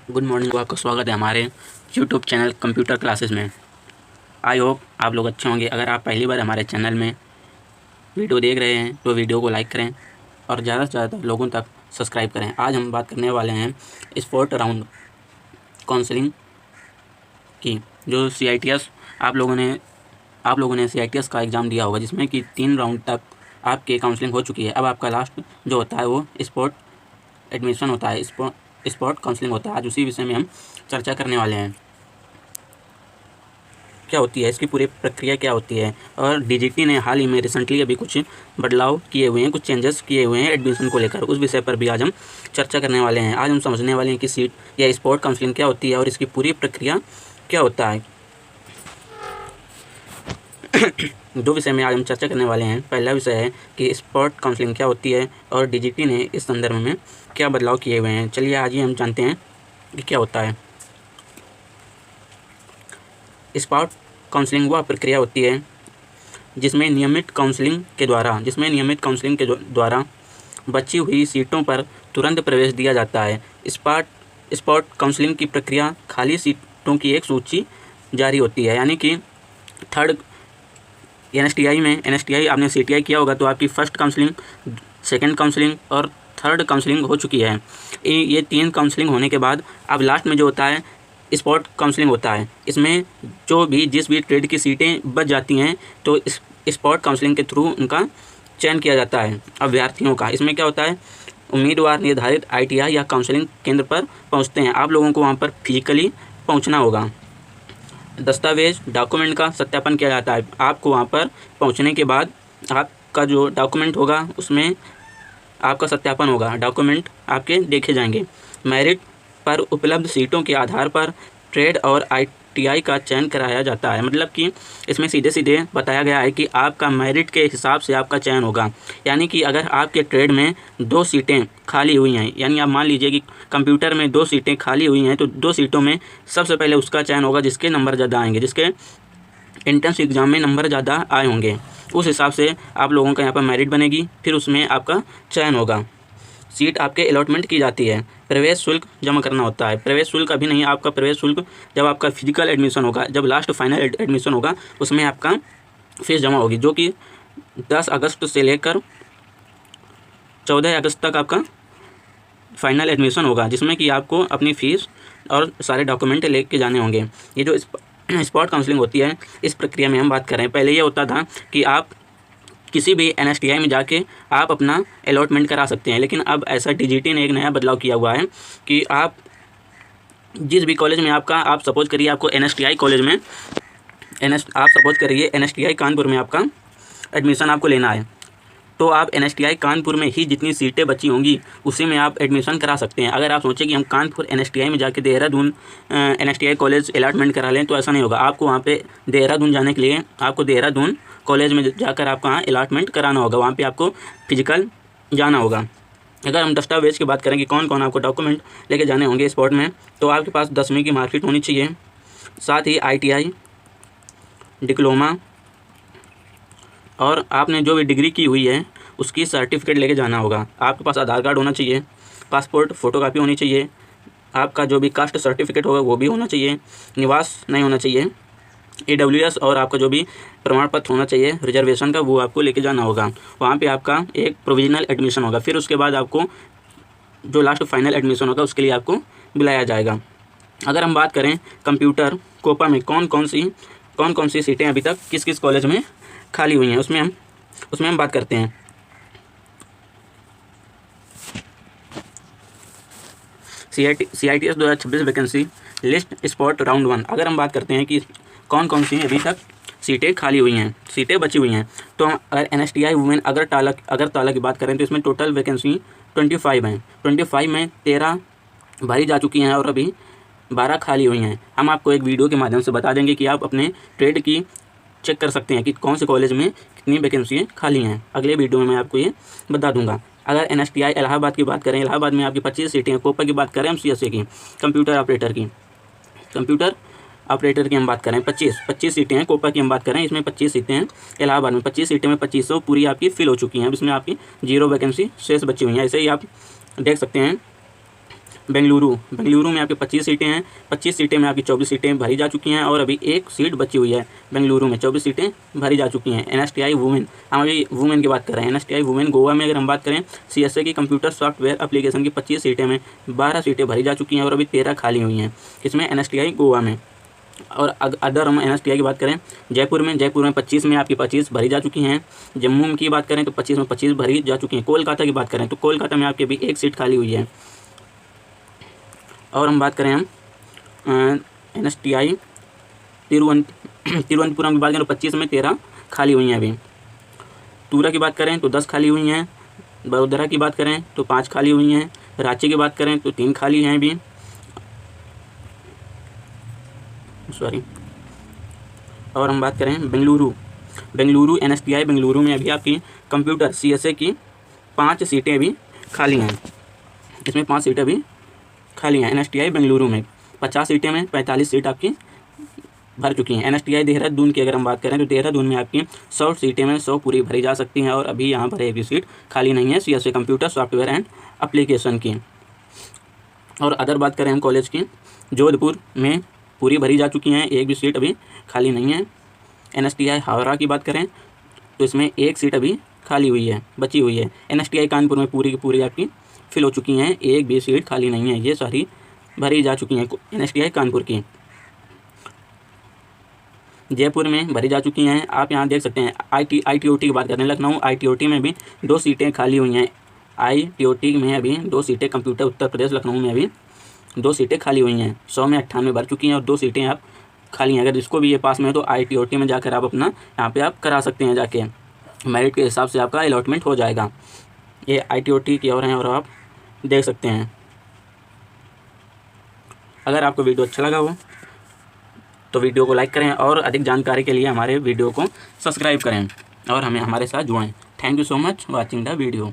Good morning, आपका स्वागत है हमारे यूट्यूब चैनल कंप्यूटर क्लासेस में। आई होप आप लोग अच्छे होंगे। अगर आप पहली बार हमारे चैनल में वीडियो देख रहे हैं तो वीडियो को लाइक करें और ज़्यादा से ज़्यादा लोगों तक सब्सक्राइब करें। आज हम बात करने वाले हैं स्पोर्ट राउंड काउंसलिंग की। जो CITS आप लोगों ने CITS का एग्ज़ाम दिया होगा, जिसमें कि 3 राउंड तक आपकी काउंसलिंग हो चुकी है। अब आपका लास्ट जो होता है वो स्पोर्ट एडमिशन होता है, स्पोर्ट काउंसलिंग होता है। आज उसी विषय में हम चर्चा करने वाले हैं। क्या होती है इसकी पूरी प्रक्रिया, क्या होती है, और DGT ने हाल ही में रिसेंटली अभी कुछ बदलाव किए हुए हैं, कुछ चेंजेस किए हुए हैं एडमिशन को लेकर। उस विषय पर भी आज हम चर्चा करने वाले हैं। आज हम समझने वाले हैं कि सीट या स्पोर्ट काउंसलिंग क्या होती है और इसकी पूरी प्रक्रिया क्या होता है। दो विषय में आज हम चर्चा करने वाले हैं। पहला विषय है कि स्पोर्ट काउंसलिंग क्या होती है और DGT ने इस संदर्भ में क्या बदलाव किए हुए हैं। चलिए आज ही हम जानते हैं कि क्या होता है। स्पोर्ट काउंसलिंग वह प्रक्रिया होती है जिसमें नियमित काउंसलिंग के द्वारा बची हुई सीटों पर तुरंत प्रवेश दिया जाता है। स्पोर्ट काउंसलिंग की प्रक्रिया खाली सीटों की एक सूची जारी होती है, यानी कि थर्ड NSTI आपने CTI किया होगा तो आपकी फर्स्ट काउंसलिंग, सेकंड काउंसलिंग और थर्ड काउंसलिंग हो चुकी है। ये 3 काउंसलिंग होने के बाद अब लास्ट में जो होता है स्पोर्ट काउंसलिंग होता है। इसमें जिस भी ट्रेड की सीटें बच जाती हैं तो स्पोर्ट काउंसलिंग के थ्रू उनका चयन किया जाता है अभ्यर्थियों का। इसमें क्या होता है, उम्मीदवार निर्धारित ITI या काउंसलिंग केंद्र पर पहुंचते हैं। आप लोगों को वहां पर फिजिकली पहुंचना होगा। दस्तावेज डॉक्यूमेंट का सत्यापन किया जाता है। आपको वहाँ पर पहुँचने के बाद आपका जो डॉक्यूमेंट होगा उसमें आपका सत्यापन होगा, डॉक्यूमेंट आपके देखे जाएंगे। मेरिट पर उपलब्ध सीटों के आधार पर ट्रेड और ITI का चयन कराया जाता है। मतलब कि इसमें सीधे सीधे बताया गया है कि आपका मेरिट के हिसाब से आपका चयन होगा। यानी कि अगर आपके ट्रेड में 2 सीटें खाली हुई हैं, यानी आप मान लीजिए कि कंप्यूटर में 2 सीटें खाली हुई हैं, तो 2 सीटों में सबसे पहले उसका चयन होगा जिसके नंबर ज़्यादा आएंगे, जिसके एंट्रेंस एग्ज़ाम में नंबर ज़्यादा आए होंगे। उस हिसाब से आप लोगों का यहाँ पर मेरिट बनेगी, फिर उसमें आपका चयन होगा। सीट आपके अलॉटमेंट की जाती है। प्रवेश शुल्क जमा करना होता है। प्रवेश शुल्क अभी नहीं, आपका प्रवेश शुल्क जब आपका फिजिकल एडमिशन होगा, जब लास्ट फाइनल एडमिशन होगा, उसमें आपका फीस जमा होगी, जो कि 10 अगस्त से लेकर 14 अगस्त तक आपका फाइनल एडमिशन होगा, जिसमें कि आपको अपनी फ़ीस और सारे डॉक्यूमेंट लेके जाने होंगे। ये जो स्पॉट काउंसलिंग होती है, इस प्रक्रिया में हम बात कर रहे हैं। पहले ये होता था कि आप किसी भी NSTI में जाके आप अपना अलॉटमेंट करा सकते हैं, लेकिन अब ऐसा DGT ने एक नया बदलाव किया हुआ है कि आप जिस भी कॉलेज में आप सपोज करिए आपको NSTI कॉलेज में आप सपोज करिए NSTI कानपुर में आपका एडमिशन आपको लेना है, तो आप NSTI कानपुर में ही जितनी सीटें बची होंगी उसी में आप एडमिशन करा सकते हैं। अगर आप सोचें कि हम कानपुर NSTI में जाके देहरादून NSTI कॉलेज अलॉटमेंट करा लें, तो ऐसा नहीं होगा। आपको वहाँ पे देहरादून जाने के लिए आपको देहरादून कॉलेज में जाकर आपका अलॉटमेंट कराना होगा, वहाँ पे आपको फिजिकल जाना होगा। अगर हम दस्तावेज़ की बात करें कि कौन कौन आपको डॉक्यूमेंट लेके जाने होंगे स्पॉट में, तो आपके पास 10वीं की मार्कशीट होनी चाहिए, साथ ही ITI, डिप्लोमा और आपने जो भी डिग्री की हुई है उसकी सर्टिफिकेट लेके जाना होगा। आपके पास आधार कार्ड होना चाहिए, पासपोर्ट फ़ोटोकॉपी होनी चाहिए, आपका जो भी कास्ट सर्टिफिकेट होगा वो भी होना चाहिए, निवास नहीं होना चाहिए, AWS और आपका जो भी प्रमाण पत्र होना चाहिए रिजर्वेशन का, वो आपको लेके जाना होगा। वहाँ पे आपका एक प्रोविजनल एडमिशन होगा, फिर उसके बाद आपको जो लास्ट फाइनल एडमिशन होगा उसके लिए आपको बुलाया जाएगा। अगर हम बात करें कंप्यूटर कोपा में कौन कौन सी सीटें अभी तक किस किस कॉलेज में खाली हुई हैं, उसमें हम बात करते हैं। CITS 2026 vacancy list spot round 1। अगर हम बात करते हैं कि कौन कौन सी अभी तक सीटें खाली हुई हैं, सीटें बची हुई हैं, तो हम अगर NSTI वुमेन अगरतला की बात करें तो इसमें टोटल वैकेंसी 25 हैं। 25 में 13 भरी जा चुकी हैं और अभी 12 खाली हुई हैं। हम आपको एक वीडियो के माध्यम से बता देंगे कि आप अपने ट्रेड की चेक कर सकते हैं कि कौन से कॉलेज में कितनी वैकेंसी खाली हैं। अगले वीडियो में मैं आपको ये बता दूंगा। अगर NSTI इलाहाबाद की बात करें, इलाहाबाद में आपकी 25 सीटें हैं। कोपा की बात करें हम CSA की, कंप्यूटर ऑपरेटर की हम बात करें 25 सीटें हैं। कोपा की हम बात करें, इसमें 25 सीटें हैं। इलाहाबाद में 25 सीटें में 2500 पूरी आपकी फिल हो चुकी हैं। अब इसमें आपकी 0 वैकेंसी शेष बची हुई हैं। ऐसे ही आप देख सकते हैं बेंगलुरु में आपकी 25 सीटें हैं। 25 सीटें में आपकी 24 सीटें भरी जा चुकी हैं और अभी एक सीट बची हुई है। बेंगलुरु में 24 सीटें भरी जा चुकी हैं। NSTI वुमेन, हम अभी वुमेन की बात कर रहे हैं। NSTI वुमेन गोवा में अगर हम बात करें, CSA की कंप्यूटर सॉफ्टवेयर एप्लीकेशन की 25 सीटें में 12 सीटें भरी जा चुकी हैं और अभी 13 खाली हुई हैं इसमें NSTI गोवा में। और अदर हम NSTI की बात करें, जयपुर में 25 में आपकी 25 भरी जा चुकी हैं। जम्मू की बात करें तो 25 में 25 भरी जा चुकी हैं। कोलकाता की बात करें तो कोलकाता में आपकी अभी एक सीट खाली हुई है। और हम बात करें NSTI तिरुवनंतपुरम की बात करें तो 25 में 13 खाली हुई हैं अभी। तूरा की बात करें तो 10 खाली हुई हैं। बड़ोदरा की बात करें तो 5 खाली हुई हैं। रांची की बात करें तो 3 खाली हैं अभी, सॉरी। और हम बात करें बेंगलुरु NSTI बेंगलुरु में अभी आपकी कंप्यूटर CSA की 5 सीटें अभी खाली हैं। इसमें 5 सीटें अभी खाली हैं। NSTI बेंगलुरु में 50 सीटें में 45 सीट आपकी भर चुकी हैं। NSTI देहरादून की अगर हम बात करें तो देहरादून में आपकी 100 सीटें में 100 पूरी भरी जा सकती हैं और अभी यहाँ पर एक भी सीट खाली नहीं है CSA computer software and application की। और अदर बात करें हम कॉलेज की, जोधपुर में पूरी भरी जा चुकी हैं, एक भी सीट अभी खाली नहीं है। NSTI हावड़ा की बात करें तो इसमें एक सीट अभी खाली हुई है, बची हुई है। NSTI कानपुर में पूरी की पूरी आपकी फिल हो चुकी हैं, एक भी सीट खाली नहीं है, ये सारी भरी जा चुकी हैं NSTI कानपुर की। जयपुर में भरी जा चुकी हैं। आप यहाँ देख सकते हैं ITOT की बात करें, लखनऊ ITOT में भी 2 सीटें खाली हुई हैं। ITOT में अभी 2 सीटें, कंप्यूटर उत्तर प्रदेश लखनऊ में अभी 2 सीटें खाली हुई हैं। 100 में 98 भर चुकी हैं और 2 सीटें आप खाली हैं। अगर जिसको भी ये पास में है तो ITOT में जाकर आप अपना यहाँ पे आप करा सकते हैं, जाके मेरिट के हिसाब से आपका अलॉटमेंट हो जाएगा। ये ITOT की और हैं और आप देख सकते हैं। अगर आपको वीडियो अच्छा लगा हो तो वीडियो को लाइक करें और अधिक जानकारी के लिए हमारे वीडियो को सब्सक्राइब करें और हमें हमारे साथ जुड़ें। Thank you so much watching the video.